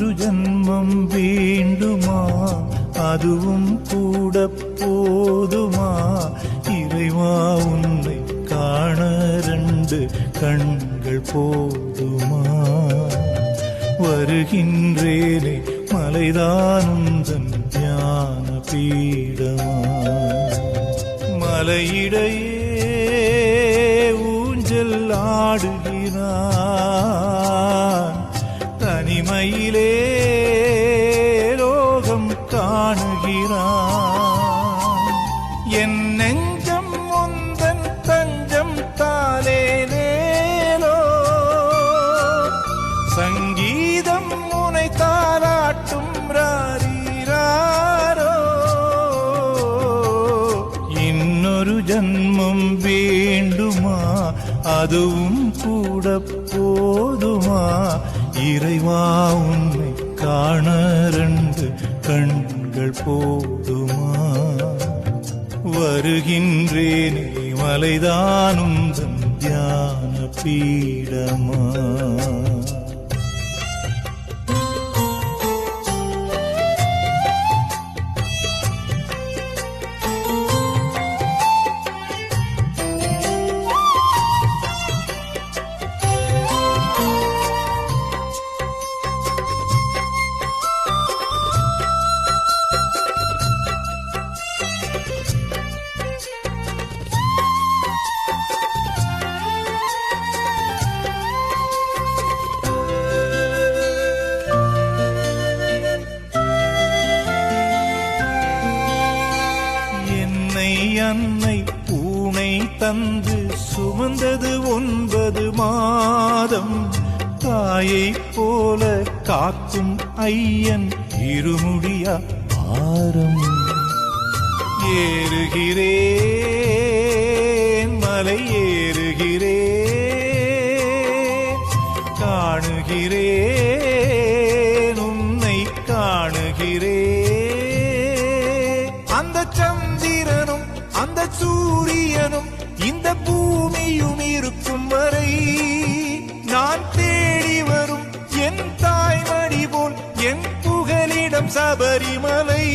இன்னொரு ஜன்மம் வேண்டுமா? அதுவும் கூட போதுமா? இறைவா உன்னை காண 2 கண்கள் போதுமா? வருகின்றேனே மலைதானுந்தன் ஞான பீடமா? மலையிடையே ஊஞ்சல் ஆடுகிறான், தனிமையிலே லோகம் காணுகிறான். என் நெஞ்சம் முந்தன் தஞ்சம் தாலேலேலோ, சங்கீதம் முனை தாராட்டும் ராரீராரோ. இன்னொரு ஜன்மம் வேண்டுமா? அதுவும் கூட போதுமா? இறைவா உன்னை காண 2 கண்கள் போதுமா? வருகின்றேனே மலைதானும் தியான பீடமா? அன்னை பூனை தந்து சுமந்தது 9 மாதம். தாயை போல காக்கும் ஐயன் இருமுடியா ஆரம். ஏறுகிறேன் மலை ஏறுகிறேன், காணுகிறேன் உன்னை காணுகிறேன். அந்த சந்திரனும் அந்த சூரியனும் இந்த பூமியும் இருக்கும் வரை நான் தேடி வரும் என் தாய்மடி போல் என் புகலிடம் சபரிமலை.